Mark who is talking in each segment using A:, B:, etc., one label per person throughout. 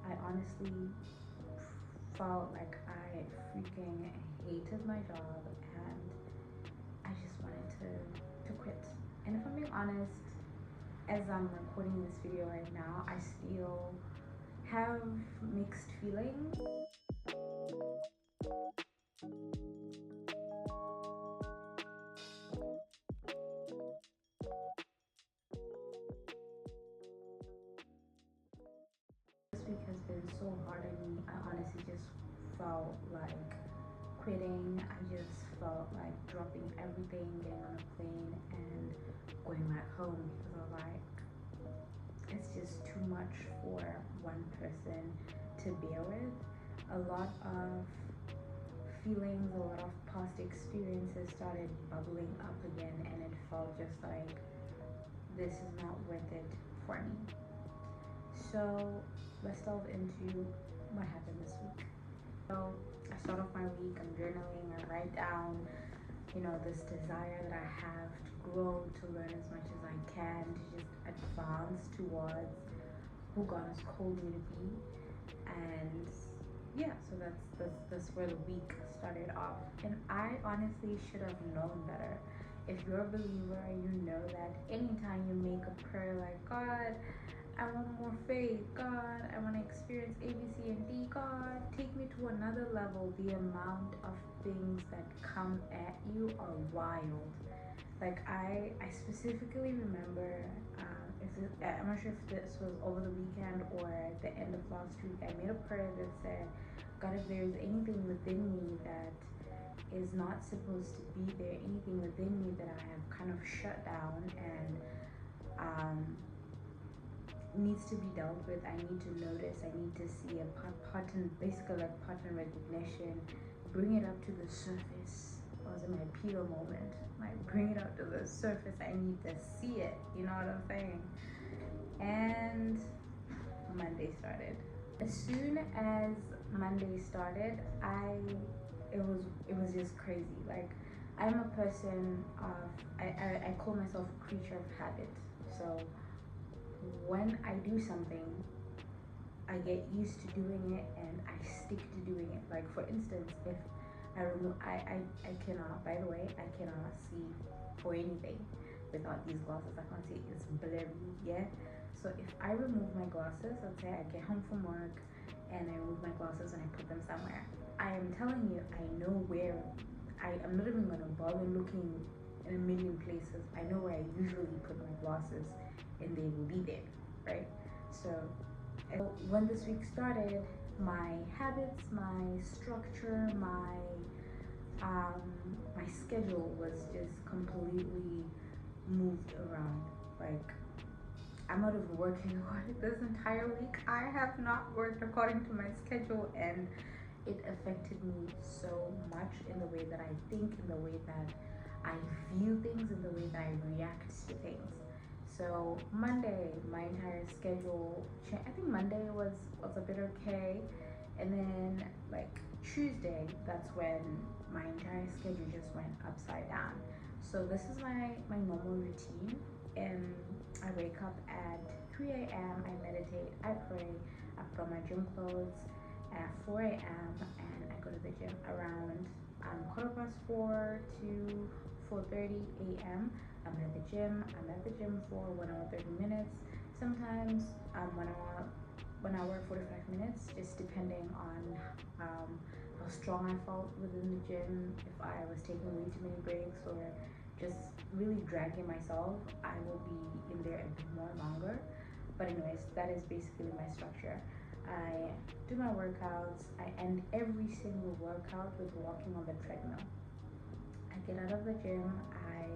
A: I honestly felt like I freaking hated my job and I just wanted to quit. And if I'm being honest, as I'm recording this video right now, I still have mixed feelings. This week has been so hard on me. I honestly just felt like quitting. I just felt like dropping everything, getting on a plane and going back home because I was like, it's just too much for one person to bear with. A lot of feelings, a lot of past experiences started bubbling up again, and it felt just like this is not worth it for me. So let's delve into what happened this week. So I start off my week, I'm journaling, I write down, this desire that I have to grow, to learn as much as I can, to just advance towards who God has called me to be. And yeah, so that's where the week started off. And I honestly should have known better. If you're a believer, you know that anytime you make a prayer like, God, I want more faith, God, I want to experience A, B, C, and D, God, take me to another level. The amount of things that come at you are wild. Like I specifically remember, I'm not sure if this was over the weekend or the end of last week, I made a prayer that said, God, if there's anything within me that is not supposed to be there, anything within me that I have kind of shut down and needs to be dealt with, I need to notice, I need to see a pattern, basically like pattern recognition, bring it up to the surface. I was in my Peter moment, like bring it up to the surface. I need to see it, you know what I'm saying? And Monday started. As soon as Monday started, it was just crazy. Like I'm a person of I call myself a creature of habit. So when I do something, I get used to doing it and I stick to doing it. Like for instance, if I cannot, by the way, I cannot see for anything without these glasses. I can't see, it's blurry, yeah? So if I remove my glasses, let's say I get home from work and I remove my glasses and I put them somewhere, I am telling you, I know where, I'm not even gonna bother looking in a million places. I know where I usually put my glasses and they will be there, right? So when this week started, my habits, my structure, my schedule was just completely moved around. Like I'm not even working hard this entire week. I have not worked according to my schedule, and it affected me so much in the way that I think, in the way that I view things, in the way that I react to things. So Monday, my entire schedule changed. I think Monday was a bit okay, and then like Tuesday, that's when my entire schedule just went upside down. So this is my normal routine, and I wake up at 3 a.m. I meditate, I pray, I put on my gym clothes at 4 a.m. and I go to the gym around 4:15 to 4:30 a.m. I'm at the gym for 1 hour 30 minutes. Sometimes 1 hour 45 minutes, just depending on how strong I felt within the gym. If I was taking way too many breaks or just really dragging myself, I will be in there a bit more longer. But anyways, that is basically my structure. I do my workouts. I end every single workout with walking on the treadmill. I get out of the gym, I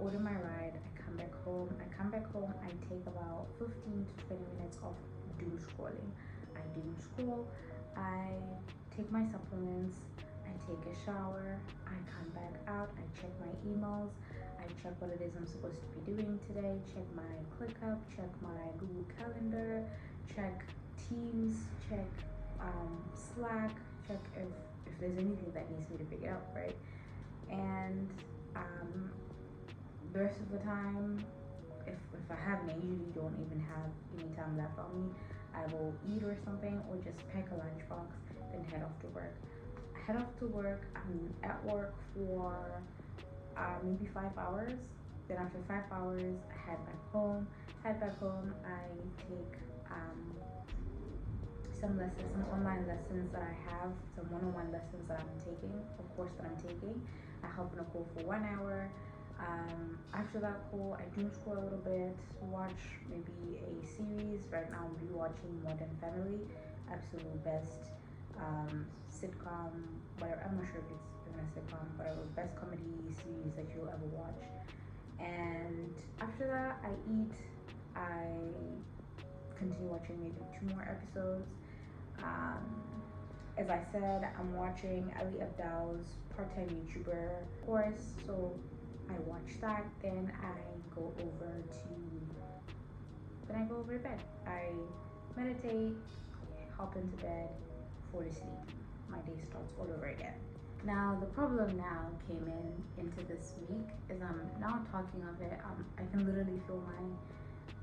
A: order my ride, I come back home. I take about 15 to 20 minutes of doom scrolling. I doom scroll, I take my supplements, I take a shower, I come back out, I check my emails, I check what it is I'm supposed to be doing today, check my ClickUp, check my Google Calendar, check Teams, check Slack, check if there's anything that needs me to pick it up, right? And the rest of the time, if I haven't, I usually don't even have any time left on me, I will eat or something, or just pack a lunchbox, then head off to work. I head off to work. I'm at work for maybe 5 hours. Then after 5 hours, I head back home. Head back home. I take some lessons, some online lessons that I have, some one-on-one lessons that I'm taking, a course that I'm taking. I hop on a call for 1 hour. After that call, I doom scroll a little bit, watch maybe a series. Right now, I'm rewatching Modern Family, absolute best sitcom. Whatever, I'm not sure if it's even a sitcom, but the best comedy series that you'll ever watch. And after that, I eat. I continue watching maybe 2 more episodes. As I said, I'm watching Ali Abdal's part-time YouTuber course, so I watch that. Then I go over to bed. I meditate, hop into bed, fall asleep. My day starts all over again. Now the problem now came into this week is I'm now talking of it. I can literally feel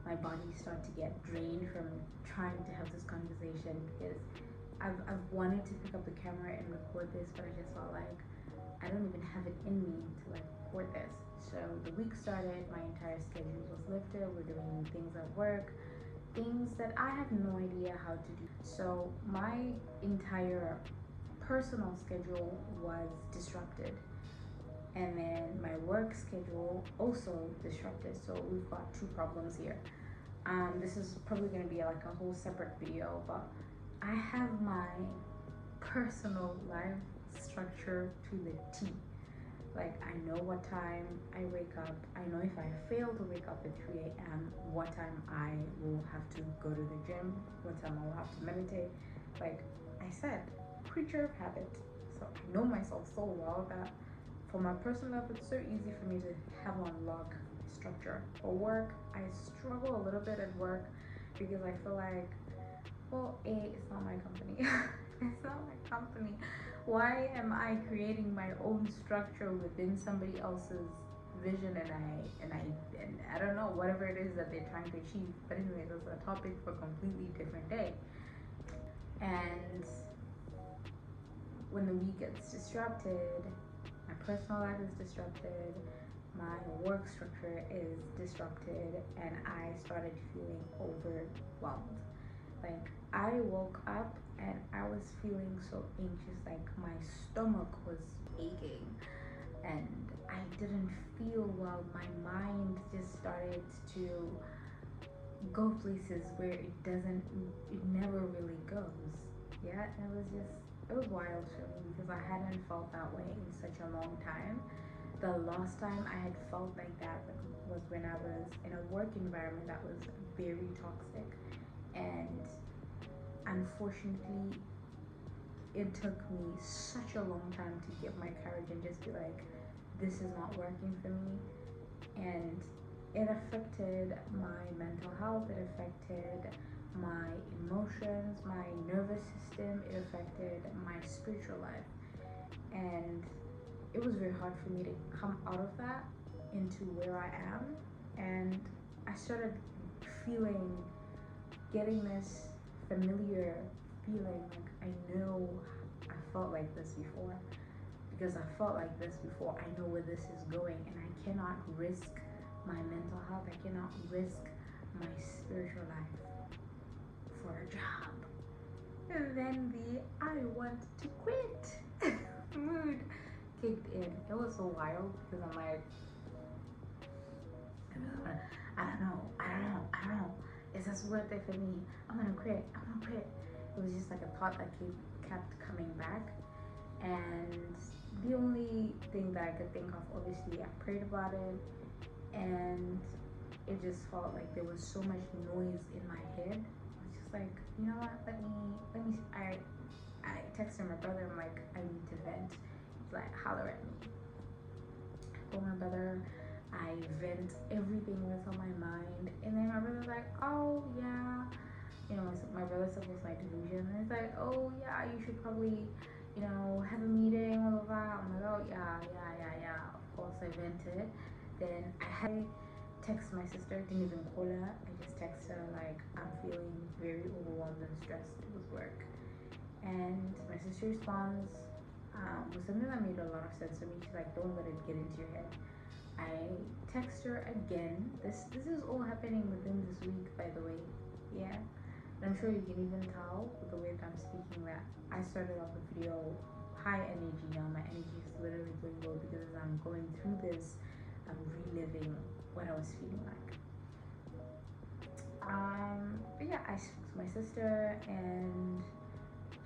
A: my body start to get drained from trying to have this conversation, because I've wanted to pick up the camera and record this, but I just felt like I don't even have it in me to like record this. So the week started, my entire schedule was lifted. We're doing things at work, things that I have no idea how to do. So my entire personal schedule was disrupted, and then my work schedule also disrupted. So we've got two problems here. This is probably going to be like a whole separate video, but I have my personal life structure to the T. Like, I know what time I wake up. I know if I fail to wake up at 3 a.m., what time I will have to go to the gym, what time I will have to meditate. Like I said, creature of habit. So I know myself so well that for my personal life, it's so easy for me to have on log structure. For work, I struggle a little bit at work because I feel like, well, it's not my company. It's not my company. Why am I creating my own structure within somebody else's vision? And I don't know, whatever it is that they're trying to achieve. But anyway, that's a topic for a completely different day. And when the week gets disrupted, my personal life is disrupted, my work structure is disrupted, and I started feeling overwhelmed. Like, I woke up and I was feeling so anxious, like my stomach was aching and I didn't feel well. My mind just started to go places where it never really goes. Yeah, it was wild for me because I hadn't felt that way in such a long time. The last time I had felt like that was when I was in a work environment that was very toxic, and unfortunately it took me such a long time to get my courage and just be like, this is not working for me. And it affected my mental health, it affected my emotions, my nervous system, it affected my spiritual life. And it was very hard for me to come out of that into where I am. And I started getting this familiar feeling, like I know I felt like this before, because I felt like this before. I know where this is going, and I cannot risk my mental health, I cannot risk my spiritual life for a job. And then the I want to quit mood kicked in. It was so wild because I'm like, I don't know. Is this worth it for me? I'm gonna quit. It was just like a thought that kept coming back. And the only thing that I could think of, obviously I prayed about it, and it just felt like there was so much noise in my head. I was just like, you know what, let me I texted my brother, I'm like, I need to vent. He's like, holler at me. I told my brother, I vent everything that's on my mind, and then my brother's like, oh yeah, you know, my brother supports my delusion, and he's like, oh yeah, you should probably, you know, have a meeting, blah blah blah. I'm like, oh yeah, of course I vented. Then I text my sister, didn't even call her. I just text her like I'm feeling very overwhelmed and stressed with work. And my sister responds with something that made a lot of sense to me. She's like, don't let it get into your head. I text her again. This is all happening within this week, by the way. Yeah. And I'm sure you can even tell with the way that I'm speaking that I started off the video high energy. Now my energy is literally going low because as I'm going through this, I'm reliving what I was feeling like. But yeah, I spoke to my sister and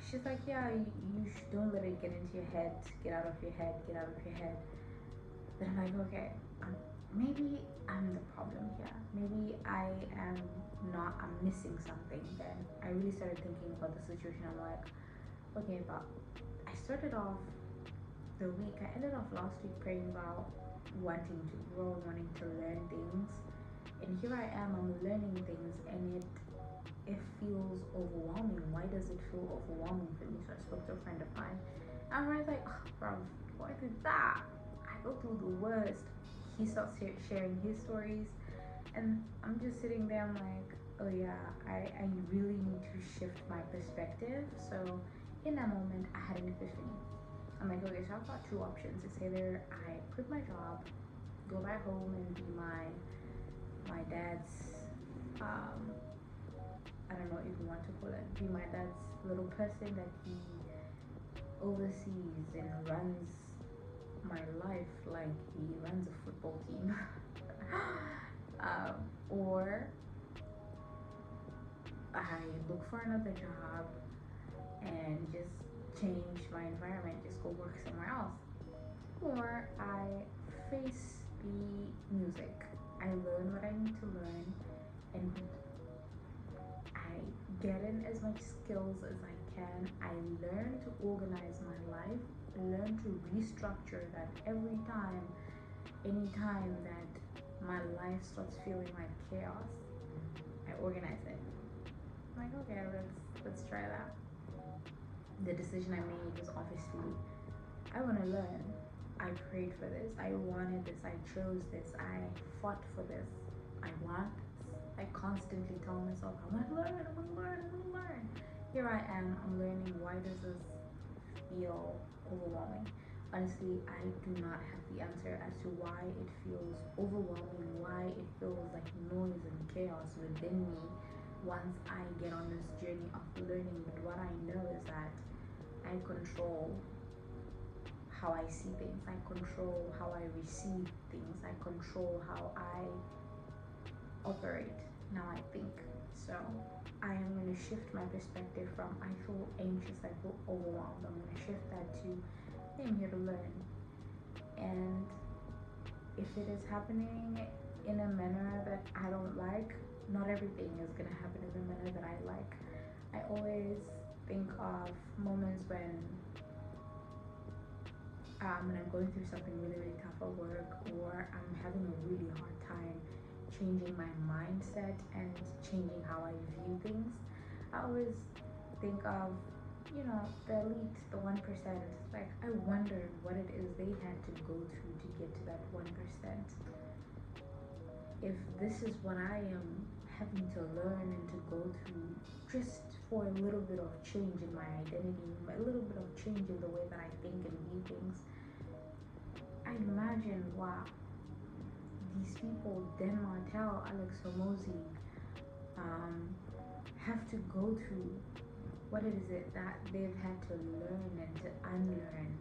A: she's like, yeah, don't let it get into your head. Get out of your head. Get out of your head. Then I'm like, okay, maybe I'm the problem here. Maybe I'm missing something. Then I really started thinking about the situation. I'm like, okay, but I started off the week, I ended off last week praying about wanting to grow, wanting to learn things. And here I am, I'm learning things and it feels overwhelming. Why does it feel overwhelming for me? So I spoke to a friend of mine. And I was like, oh, bro, why did that? I go through the worst. He starts sharing his stories. And I'm just sitting there, I'm like, oh yeah, I really need to shift my perspective. So in that moment, I had an epiphany. I'm like, okay, so I've got two options. It's either I quit my job, go back home and be my dad's, I don't know if you want to call it, be my dad's little person that he oversees and runs my life like he runs a football team. Or I look for another job and just change my environment, just go work somewhere else. Or I face the music. I learn what I need to learn and I get in as much skills as I can. I learn to organize my life, learn to restructure that anytime that my life starts feeling like chaos, I organize it. I'm like, okay, let's try that. The decision I made was obviously I want to learn. I prayed for this. I wanted this. I chose this. I fought for this. I want this. I constantly tell myself, I want to learn. I want to learn. I want to learn. Here I am. I'm learning. Why does this feel overwhelming? Honestly, I do not have the answer as to why it feels overwhelming, why it feels like noise and chaos within me once I get on this journey of learning. But what I know is that I control how I see things, I control how I receive things, I control how I operate. Now I think. So I am going to shift my perspective from I feel anxious, I feel overwhelmed. I'm going to shift that to I'm here to learn. And if it is happening in a manner that I don't like, not everything is going to happen in a manner that I like. I always think of moments when I'm going through something really, really tough at work, or I'm having a really hard time changing my mindset and changing how I view things. I always think of the elite, the 1%. Like, I wonder what it is they had to go through to get to that 1%. If this is what I am having to learn and to go through just for a little bit of change in my identity, a little bit of change in the way that I think and view things, I imagine, wow, these people, Dan Martel, Alex Hormozy, have to go through what is it that they've had to learn and to unlearn,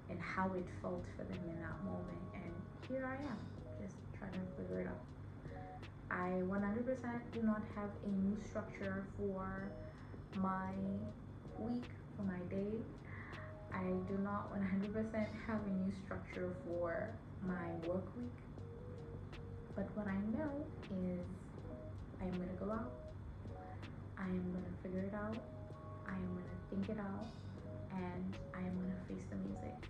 A: and how it felt for them in that moment. And here I am, just trying to figure it out. I 100% do not have a new structure for my week, for my day. I do not 100% have a new structure for my work week. But what I know is I am going to go out. I am going to figure it out. I am going to think it out, and I am going to face the music.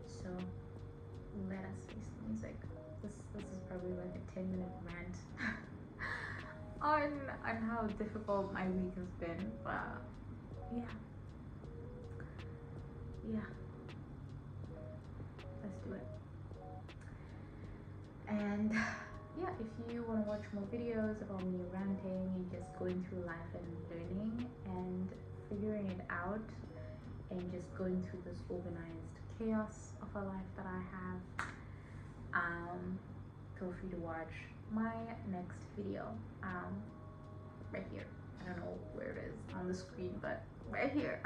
A: So let us face the music. This is probably like a 10-minute rant on how difficult my week has been, but yeah, let's do it. And yeah, if you want to watch more videos about me ranting and just going through life and learning and figuring it out and just going through this organized chaos of a life that I have, feel free to watch my next video, right here. I don't know where it is on the screen, but right here.